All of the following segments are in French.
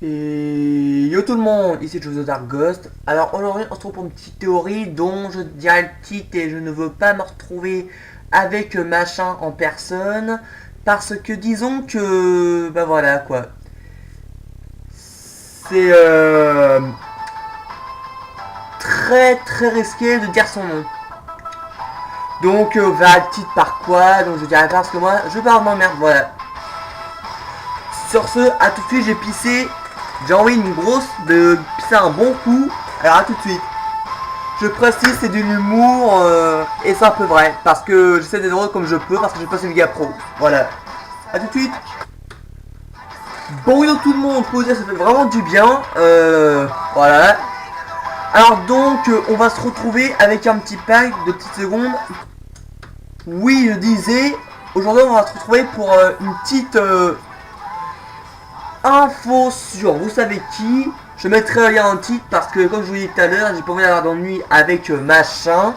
Et yo tout le monde, ici Joe the Dark Ghost. Alors aujourd'hui on se retrouve pour une petite théorie dont je dirai le titre et je ne veux pas me retrouver avec machin en personne. Parce que disons que... bah voilà quoi. C'est très risqué de dire son nom. Donc on verra le titre par quoi, donc je dirai pas parce que moi je parle m'emmerde, voilà. Sur ce, à tout de suite, j'ai pissé. J'ai envie une grosse de pisser un bon coup. Alors à tout de suite. Je précise, c'est de l'humour et c'est un peu vrai. Parce que j'essaie d'être drôle comme je peux parce que j'ai passé le gars pro. Voilà. À tout de suite. Bon, yo tout le monde, faut dire, ça fait vraiment du bien. Voilà. Alors donc, on va se retrouver avec un petit pack de petites secondes. Oui, je disais, aujourd'hui on va se retrouver pour une petite... info sur vous savez qui. Je mettrai un lien en titre parce que comme je vous l'ai dit tout à l'heure, j'ai pas envie d'avoir d'ennui avec machin.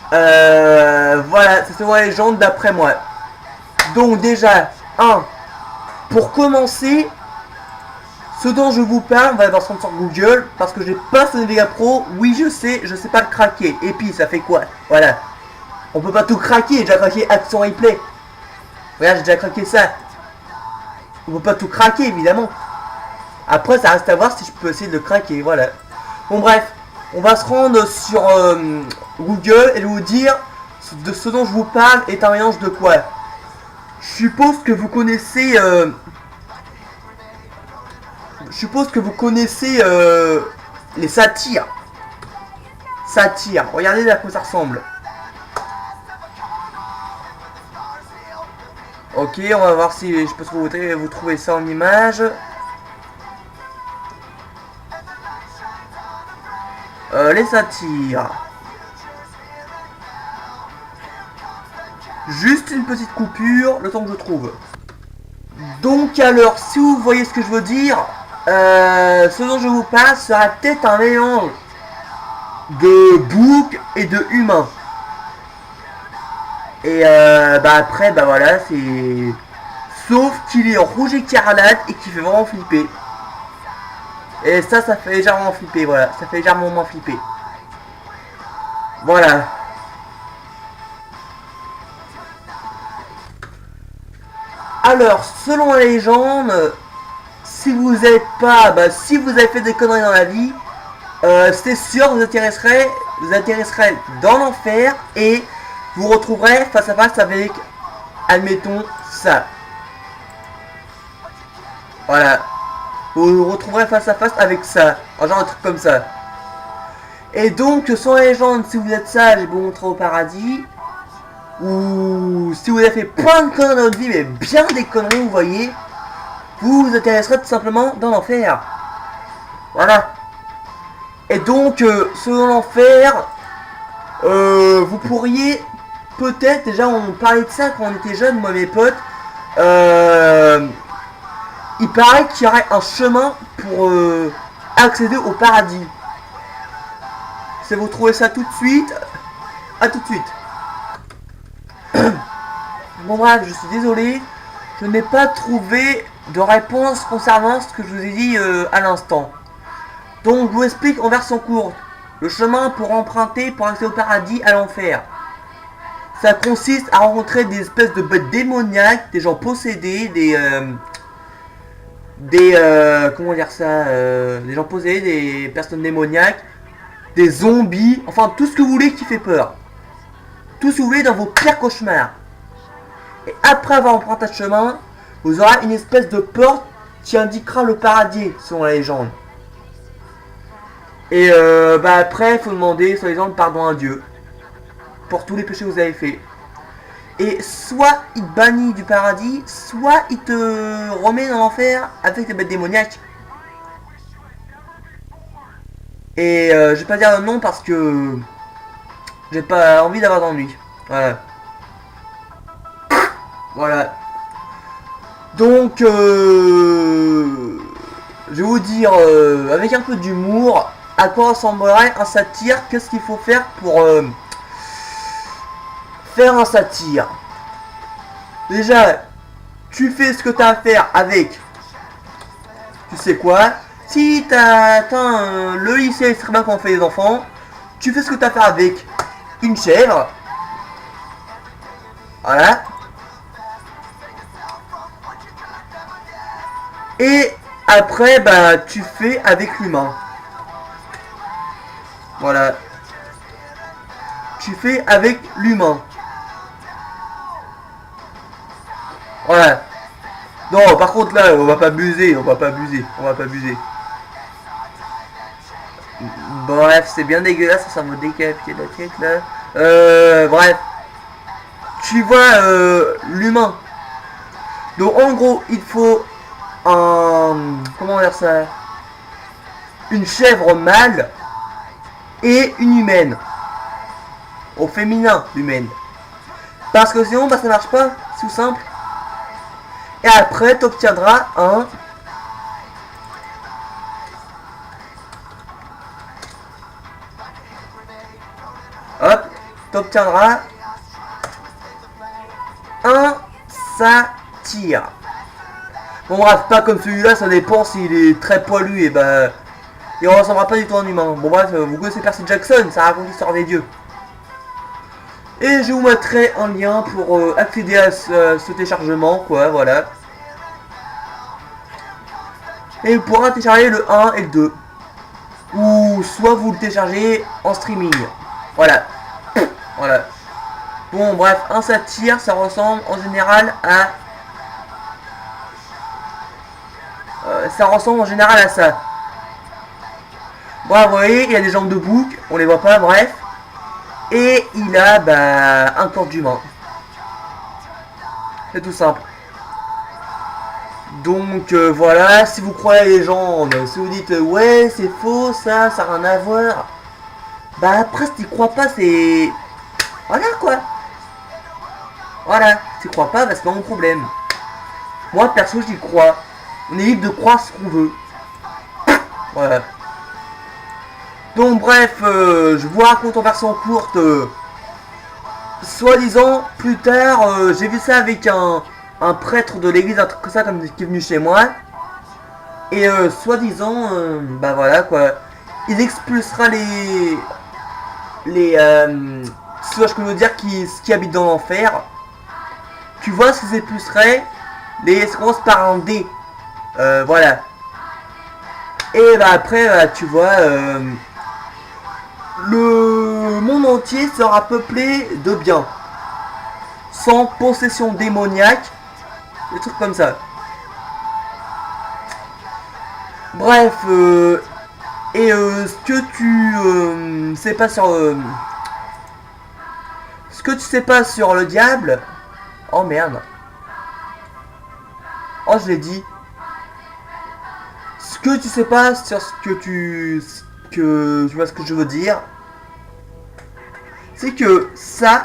Voilà, c'est une légende d'après moi. Donc déjà, pour commencer, ce dont je vous parle, on va voir sur Google parce que j'ai pas ce Nvidia Pro. Oui, je sais pas le craquer. Et puis ça fait quoi? Voilà. On peut pas tout craquer, j'ai déjà craqué Action Replay. Regarde, j'ai déjà craqué ça. On peut pas tout craquer évidemment. Après ça reste à voir si je peux essayer de le craquer, voilà. Bon bref, on va se rendre sur Google et vous dire de ce dont je vous parle est un mélange de quoi. Je suppose que vous connaissez les satires. Satires, regardez à quoi ça ressemble. Ok, on va voir si je peux vous trouver ça en image. Les satires. Juste une petite coupure, le temps que je trouve. Donc alors, si vous voyez ce que je veux dire, ce dont je vous parle sera peut-être un mélange de bouc et de humain. Et bah après, bah voilà, c'est... Sauf qu'il est en rouge écarlate et qui fait vraiment flipper. Et ça fait légèrement flipper, voilà. Ça fait légèrement moins flipper. Voilà. Alors, selon la légende, si vous n'êtes pas... Bah, si vous avez fait des conneries dans la vie, c'est sûr, vous atterrisserez dans l'enfer et vous retrouverez face à face avec, admettons, ça. Voilà. Vous vous retrouverez face à face avec ça. Genre un truc comme ça. Et donc, sans la légende, si vous êtes sage, vous montrez au paradis. Ou si vous avez fait plein de conneries dans votre vie, mais bien des conneries, vous voyez, vous vous atterrisserez tout simplement dans l'enfer. Voilà. Et donc, selon l'enfer, vous pourriez peut-être, déjà on parlait de ça quand on était jeunes, moi mes potes, il paraît qu'il y aurait un chemin pour accéder au paradis. Si vous trouvez ça tout de suite, à tout de suite. Bon bref, je suis désolé, je n'ai pas trouvé de réponse concernant ce que je vous ai dit à l'instant. Donc je vous explique en version courte. Le chemin pour emprunter pour accéder au paradis à l'enfer. Ça consiste à rencontrer des espèces de bêtes démoniaques, des gens possédés, comment dire ça, des gens possédés, des personnes démoniaques, des zombies, enfin tout ce que vous voulez qui fait peur. Tout ce que vous voulez dans vos pires cauchemars. Et après avoir emprunté ce chemin, vous aurez une espèce de porte qui indiquera le paradis, selon la légende. Et bah après, il faut demander, selon la légende, pardon à Dieu. Pour tous les péchés que vous avez fait. Et soit il te bannit du paradis, soit il te remet dans l'enfer avec des bêtes démoniaques. Et je vais pas dire non parce que j'ai pas envie d'avoir d'ennui. Voilà. Voilà. Donc, je vais vous dire, avec un peu d'humour, à quoi ressemblerait un satire. Qu'est-ce qu'il faut faire pour faire un satire? Déjà, tu fais ce que tu as à faire avec tu sais quoi? Si t'as atteint le lycée extrêmement quand on fait les enfants, tu fais ce que t'as à faire avec une chèvre. Voilà. Et après, bah, tu fais avec l'humain. Voilà. Tu fais avec l'humain. Voilà. Non, par contre là, on va pas abuser, on va pas abuser, on va pas abuser. Bref, c'est bien dégueulasse, ça me décapiter la tête là. Bref. Tu vois l'humain. Donc en gros, il faut un... Comment dire ça? Une chèvre mâle et une humaine. Au féminin, l'humaine. Parce que sinon, bah ça marche pas, c'est tout simple. Et après, tu obtiendras un... Hop, tu obtiendras un satyre. Bon bref, pas comme celui-là, ça dépend s'il est très poilu et bah... il ressemblera pas du tout à un humain. Bon bref, vous connaissez Percy Jackson, ça raconte l'histoire des dieux. Et je vous mettrai un lien pour accéder à ce téléchargement, quoi, voilà. Et vous pourrez télécharger le 1 et le 2. Ou soit vous le téléchargez en streaming. Voilà. Voilà. Bon, bref, un satyre, ça ressemble en général à... ça ressemble en général à ça. Bon, vous voyez, il a des jambes de bouc, on les voit pas, bref. Et il a bah, un corps d'humain. C'est tout simple. Donc voilà, si vous croyez les légendes, si vous dites ouais c'est faux, ça n'a rien à voir. Bah après si tu crois pas c'est... Voilà quoi. Voilà, si tu crois pas, bah c'est pas mon problème. Moi perso j'y crois. On est libre de croire ce qu'on veut. Voilà. Donc bref, je vous raconte en version courte. Soi-disant, plus tard, j'ai vu ça avec un prêtre de l'église, un truc comme ça, comme qui est venu chez moi. Et soi-disant, bah voilà quoi, il expulsera les si je peux dire qui habitent dans l'enfer. Tu vois ce qu'ils expulseraient? Les ça commence par un D. Voilà. Et bah après, tu vois, le monde entier sera peuplé de biens, sans possession démoniaque, des trucs comme ça. Bref, ce que tu sais pas sur ce que tu sais pas sur le diable. Oh merde. Oh je l'ai dit. Ce que tu sais pas sur ce que tu vois ce que je veux dire. C'est que ça...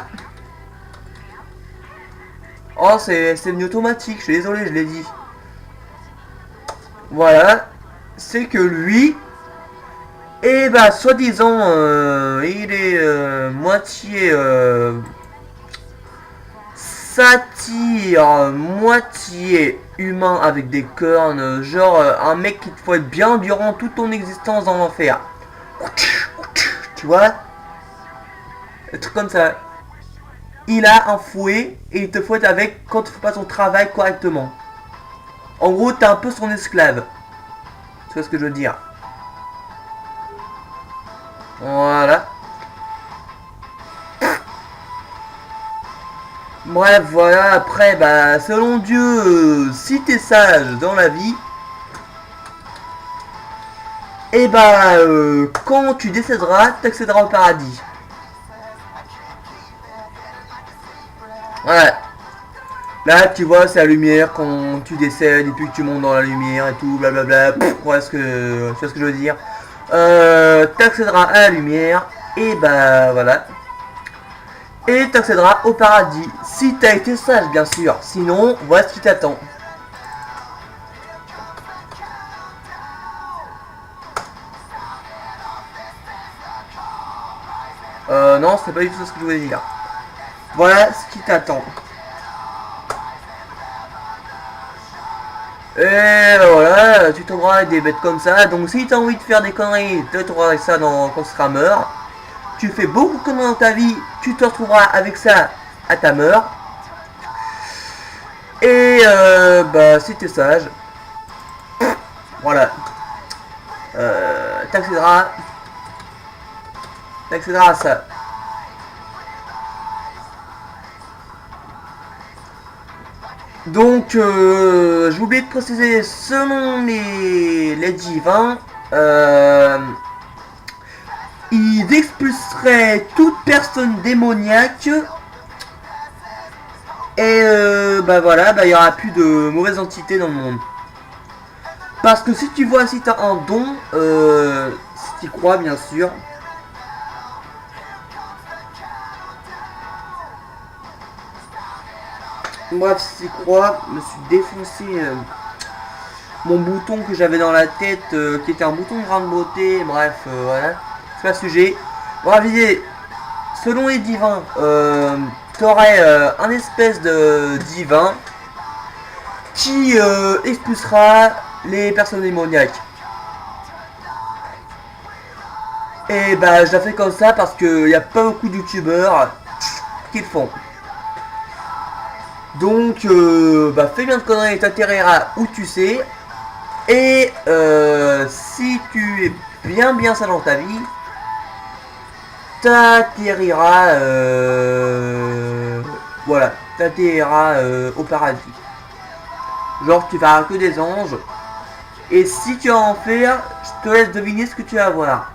Oh c'est venu automatique, je suis désolé, je l'ai dit. Voilà. C'est que lui... Et bah soi-disant il est moitié satyre, moitié humain avec des cornes, genre un mec qui te faut être bien durant toute ton existence dans l'enfer. Tu vois? Un truc comme ça. Il a un fouet et il te fouette avec quand tu fais pas ton travail correctement. En gros, t'es un peu son esclave. Tu vois ce que je veux dire? Voilà. Bref, voilà, après, bah, selon Dieu, si t'es sage dans la vie, et bah, quand tu décéderas, t'accéderas au paradis. Voilà. Là, tu vois, c'est la lumière quand tu décèdes et puis que tu montes dans la lumière et tout, blablabla. Voilà ce que je veux dire. T'accéderas à la lumière et bah voilà. Et t'accéderas au paradis si t'as été sage, bien sûr. Sinon, voilà ce qui t'attend. Non, c'est pas du tout ce que je voulais dire. Voilà ce qui t'attend. Et ben voilà, voilà, tu trouveras des bêtes comme ça. Donc si tu as envie de faire des conneries, tu trouveras ça quand tu seras mort. Tu fais beaucoup de conneries dans ta vie, tu te retrouveras avec ça à ta mort. Et bah si t'es sage, voilà, t'accéderas à ça. Donc, j'ai oublié de préciser, selon les divins, ils expulseraient toute personne démoniaque. Et bah voilà, bah il n'y aura plus de mauvaises entités dans le monde. Parce que si tu vois, si tu as un don, si tu crois bien sûr, bref, si tu crois, je me suis défoncé mon bouton que j'avais dans la tête, qui était un bouton de grande beauté, bref, voilà, c'est pas le sujet. Bref, l'idée, selon les divins, t'aurais un espèce de divin qui expulsera les personnes démoniaques. Et bah, je la fais comme ça parce qu'il n'y a pas beaucoup de youtubeurs qui le font. Donc, bah, fais bien de conneries et t'atterriras où tu sais. Et si tu es bien ça dans ta vie, t'atterriras, voilà, t'atterriras au paradis. Genre, tu verras que des anges. Et si tu as en faire, je te laisse deviner ce que tu vas voir.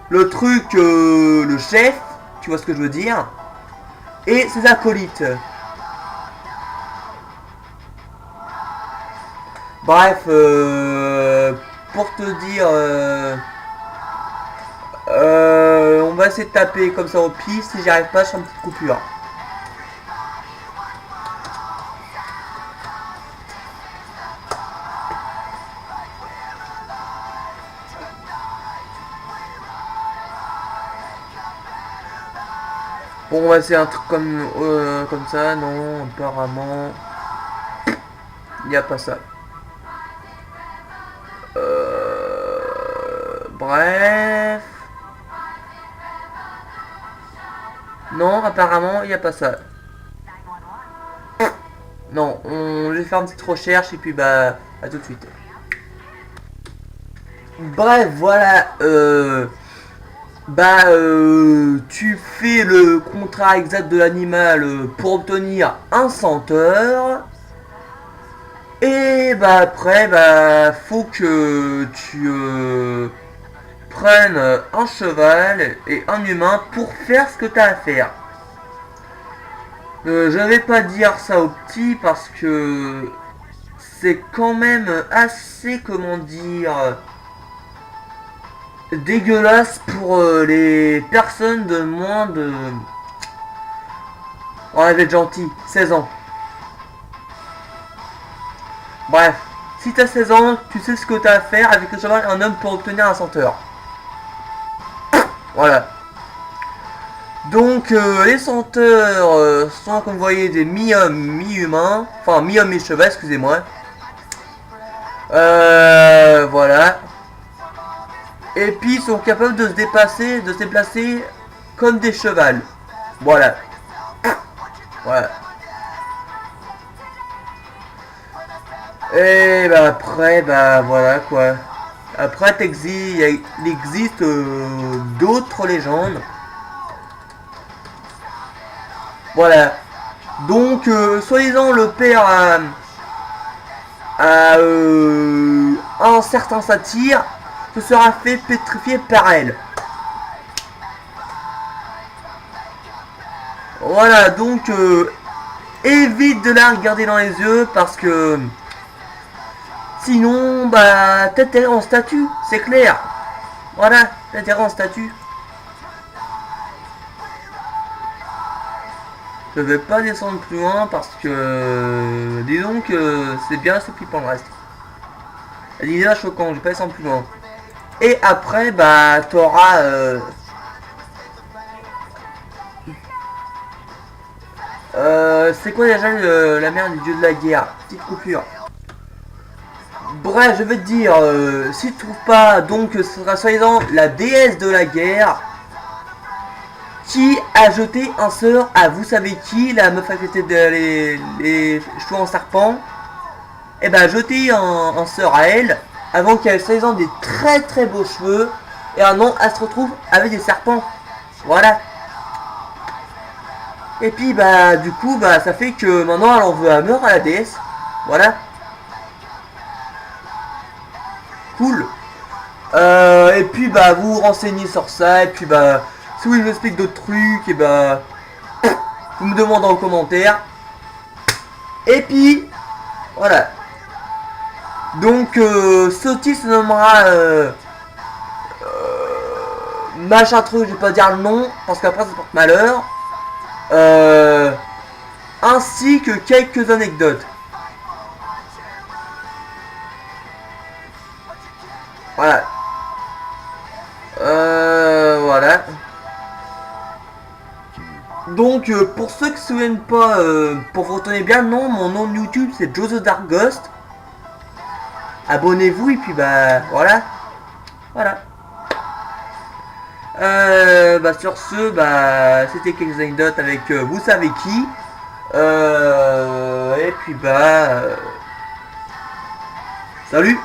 Le truc, le chef, tu vois ce que je veux dire, et ses acolytes. Bref, pour te dire, on va essayer de taper comme ça au pif. Si j'y arrive pas, je fais une petite coupure. Bon, on va essayer un truc comme ça. Non, apparemment, il n'y a pas ça. Bref. Non, apparemment, il n'y a pas ça. Non, je vais faire une petite recherche et puis bah, à tout de suite. Bref, voilà. Tu fais le contrat exact de l'animal pour obtenir un senteur. Et bah après, bah faut que tu prennes un cheval et un humain pour faire ce que tu as à faire. Je vais pas dire ça aux petits parce que c'est quand même assez, comment dire, dégueulasse pour les personnes de moins de... On va être gentil, 16 ans. Bref, si t'as 16 ans, tu sais ce que t'as à faire avec le cheval et un homme pour obtenir un senteur. Voilà. Donc les senteurs sont, comme vous voyez, des mi-hommes, mi-humains. Enfin, mi-hommes, mi-cheval, excusez-moi. Voilà. Et puis ils sont capables de se déplacer comme des chevals. Voilà. Voilà. Et bah après, bah voilà quoi. Après, il existe d'autres légendes. Voilà. Donc, soi-disant, le père a un certain satyre se sera fait pétrifier par elle. Voilà, donc évite de la regarder dans les yeux parce que sinon, bah, t'atterris en statue, c'est clair. Voilà, t'atterris en statue. Je vais pas descendre plus loin parce que, disons que c'est bien assez flippant le reste. Elle est déjà choquant, je vais pas descendre plus loin. Et après, bah, t'auras c'est quoi déjà la mère du dieu de la guerre? Petite coupure. Bref, je vais te dire, si tu trouves pas, donc ce sera soi-disant la déesse de la guerre qui a jeté un sort à vous savez qui, la meuf avec les cheveux en serpent. Et ben jeter un sort à elle avant qu'elle ait soi-disant des très très beaux cheveux. Et un an, elle se retrouve avec des serpents. Voilà. Et puis bah du coup bah ça fait que maintenant elle en veut à mort à la déesse. Voilà. Cool. Et puis bah vous vous renseignez sur ça. Et puis bah si vous explique d'autres trucs, et bah vous me demandez en commentaire. Et puis voilà. Donc Sautis se nommera machin truc, je vais pas dire le nom parce qu'après ça porte malheur. Ainsi que quelques anecdotes. Voilà. Voilà. Donc pour ceux qui se souviennent pas, pour vous retenir bien le nom, mon nom de YouTube c'est Joe the Dark Ghost. Abonnez-vous et puis bah voilà. Voilà. Bah sur ce, bah c'était quelques anecdotes avec vous savez qui. Et puis bah salut.